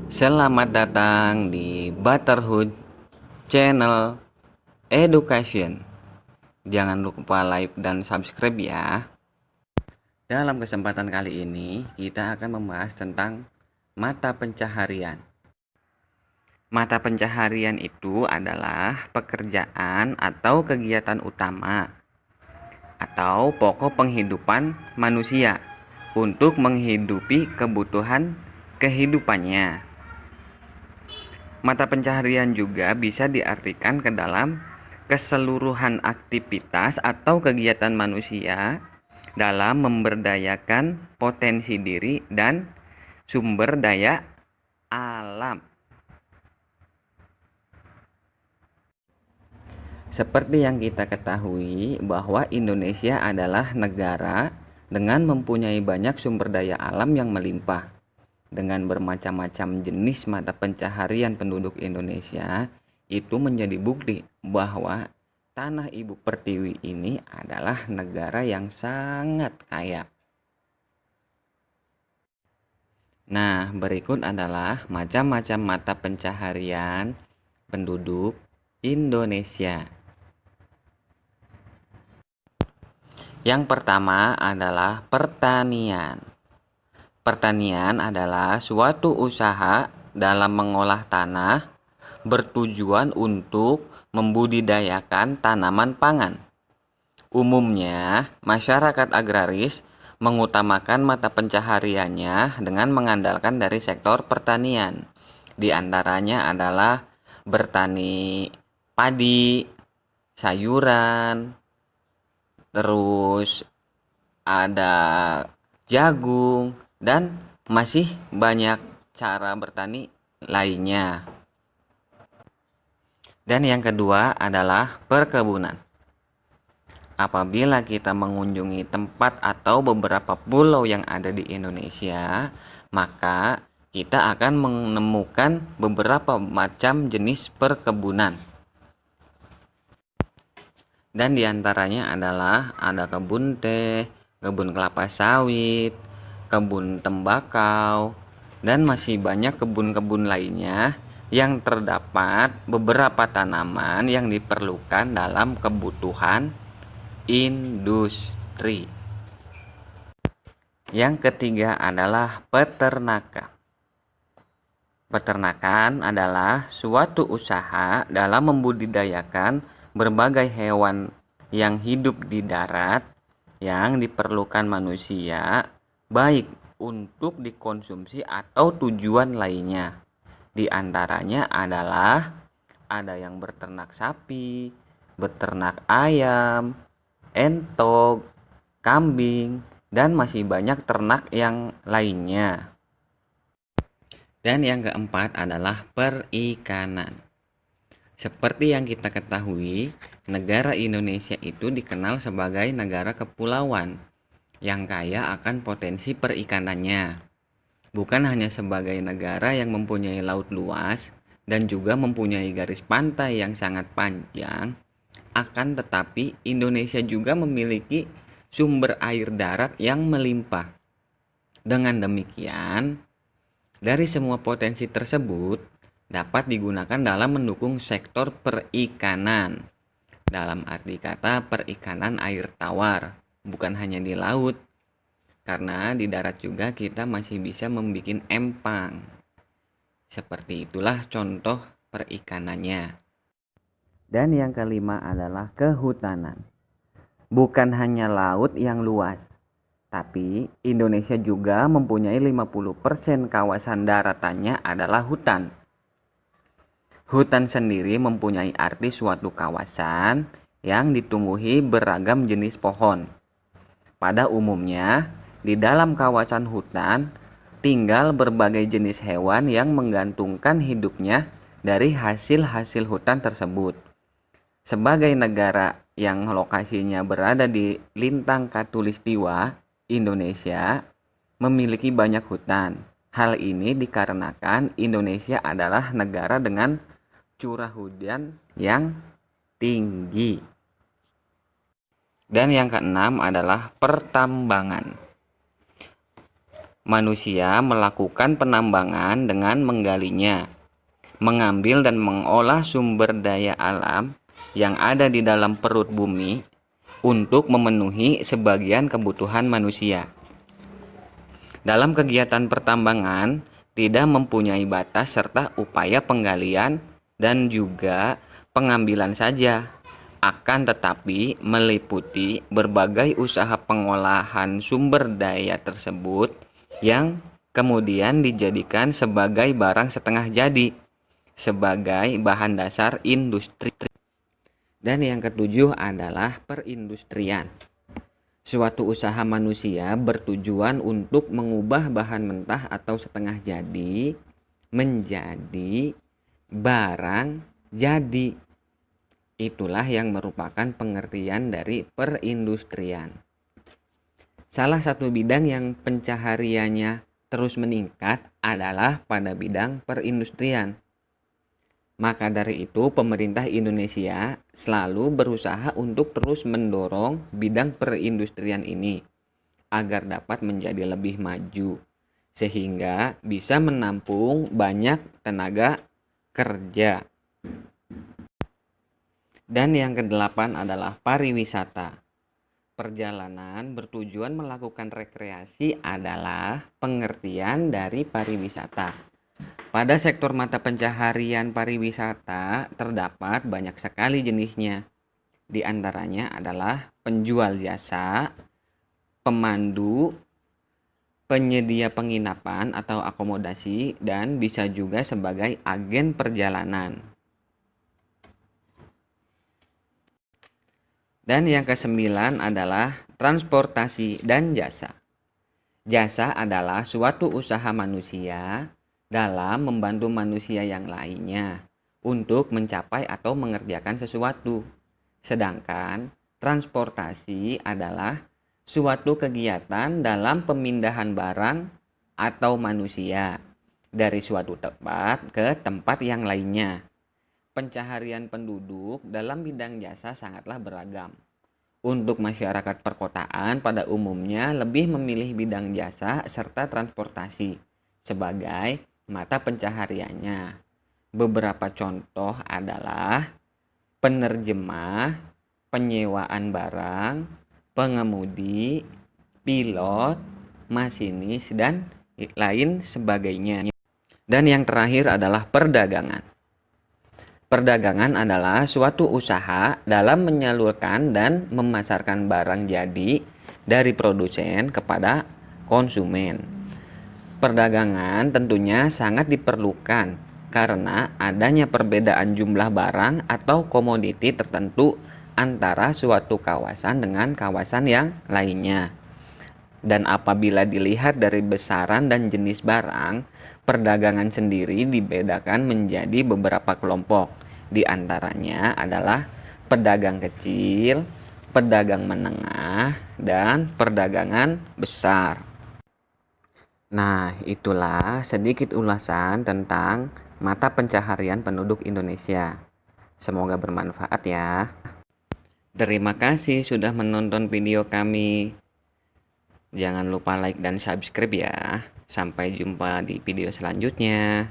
Selamat datang di Butterhood Channel Education. Jangan lupa like dan subscribe ya. Dalam kesempatan kali ini, kita akan membahas tentang mata pencaharian. Mata pencaharian itu adalah pekerjaan atau kegiatan utama atau pokok penghidupan manusia untuk menghidupi kebutuhan kehidupannya. Mata pencaharian juga bisa diartikan ke dalam keseluruhan aktivitas atau kegiatan manusia dalam memberdayakan potensi diri dan sumber daya alam. Seperti yang kita ketahui bahwa Indonesia adalah negara dengan mempunyai banyak sumber daya alam yang melimpah. Dengan bermacam-macam jenis mata pencaharian penduduk Indonesia, itu menjadi bukti bahwa tanah ibu pertiwi ini adalah negara yang sangat kaya. Nah, berikut adalah macam-macam mata pencaharian penduduk Indonesia. Yang pertama adalah pertanian. Pertanian adalah suatu usaha dalam mengolah tanah bertujuan untuk membudidayakan tanaman pangan. Umumnya, masyarakat agraris mengutamakan mata pencahariannya dengan mengandalkan dari sektor pertanian. Di antaranya adalah bertani padi, sayuran, terus ada jagung, dan masih banyak cara bertani lainnya. Dan yang kedua adalah perkebunan. Apabila kita mengunjungi tempat atau beberapa pulau yang ada di Indonesia, maka kita akan menemukan beberapa macam jenis perkebunan. Dan diantaranya adalah ada kebun teh, kebun kelapa sawit, kebun tembakau, dan masih banyak kebun-kebun lainnya yang terdapat beberapa tanaman yang diperlukan dalam kebutuhan industri. Yang ketiga adalah peternakan. Peternakan adalah suatu usaha dalam membudidayakan berbagai hewan yang hidup di darat yang diperlukan manusia, baik untuk dikonsumsi atau tujuan lainnya. Di antaranya adalah ada yang beternak sapi, beternak ayam, entok, kambing, dan masih banyak ternak yang lainnya. Dan yang keempat adalah perikanan. Seperti yang kita ketahui, negara Indonesia itu dikenal sebagai negara kepulauan yang kaya akan potensi perikanannya. Bukan hanya sebagai negara yang mempunyai laut luas dan juga mempunyai garis pantai yang sangat panjang, akan tetapi Indonesia juga memiliki sumber air darat yang melimpah. Dengan demikian, dari semua potensi tersebut dapat digunakan dalam mendukung sektor perikanan. Dalam arti kata perikanan air tawar, bukan hanya di laut. Karena di darat juga kita masih bisa membuat empang. Seperti itulah contoh perikanannya. Dan yang kelima adalah kehutanan. Bukan hanya laut yang luas, tapi Indonesia juga mempunyai 50% kawasan daratannya adalah hutan. Hutan sendiri mempunyai arti suatu kawasan yang ditumbuhi beragam jenis pohon. Pada umumnya, di dalam kawasan hutan tinggal berbagai jenis hewan yang menggantungkan hidupnya dari hasil-hasil hutan tersebut. Sebagai negara yang lokasinya berada di lintang khatulistiwa, Indonesia memiliki banyak hutan. Hal ini dikarenakan Indonesia adalah negara dengan curah hujan yang tinggi. Dan yang keenam adalah pertambangan. Manusia melakukan penambangan dengan menggalinya, mengambil dan mengolah sumber daya alam yang ada di dalam perut bumi untuk memenuhi sebagian kebutuhan manusia. Dalam kegiatan pertambangan tidak mempunyai batas serta upaya penggalian dan juga pengambilan saja, akan tetapi meliputi berbagai usaha pengolahan sumber daya tersebut yang kemudian dijadikan sebagai barang setengah jadi, sebagai bahan dasar industri. Dan yang ketujuh adalah perindustrian. Suatu usaha manusia bertujuan untuk mengubah bahan mentah atau setengah jadi menjadi barang jadi. Itulah yang merupakan pengertian dari perindustrian. Salah satu bidang yang pencahariannya terus meningkat adalah pada bidang perindustrian. Maka dari itu, pemerintah Indonesia selalu berusaha untuk terus mendorong bidang perindustrian ini agar dapat menjadi lebih maju, sehingga bisa menampung banyak tenaga kerja. Dan yang kedelapan adalah pariwisata. Perjalanan bertujuan melakukan rekreasi adalah pengertian dari pariwisata. Pada sektor mata pencaharian pariwisata terdapat banyak sekali jenisnya. Di antaranya adalah penjual jasa, pemandu, penyedia penginapan atau akomodasi, dan bisa juga sebagai agen perjalanan. Dan yang kesembilan adalah transportasi dan jasa. Jasa adalah suatu usaha manusia dalam membantu manusia yang lainnya untuk mencapai atau mengerjakan sesuatu. Sedangkan transportasi adalah suatu kegiatan dalam pemindahan barang atau manusia dari suatu tempat ke tempat yang lainnya. Pencaharian penduduk dalam bidang jasa sangatlah beragam. Untuk masyarakat perkotaan pada umumnya lebih memilih bidang jasa serta transportasi sebagai mata pencahariannya. Beberapa contoh adalah penerjemah, penyewaan barang, pengemudi, pilot, masinis, dan lain sebagainya. Dan yang terakhir adalah perdagangan. Perdagangan adalah suatu usaha dalam menyalurkan dan memasarkan barang jadi dari produsen kepada konsumen. Perdagangan tentunya sangat diperlukan karena adanya perbedaan jumlah barang atau komoditi tertentu antara suatu kawasan dengan kawasan yang lainnya. Dan apabila dilihat dari besaran dan jenis barang, perdagangan sendiri dibedakan menjadi beberapa kelompok. Di antaranya adalah pedagang kecil, pedagang menengah, dan perdagangan besar. Nah, itulah sedikit ulasan tentang mata pencaharian penduduk Indonesia. Semoga bermanfaat ya. Terima kasih sudah menonton video kami. Jangan lupa like dan subscribe ya. Sampai jumpa di video selanjutnya.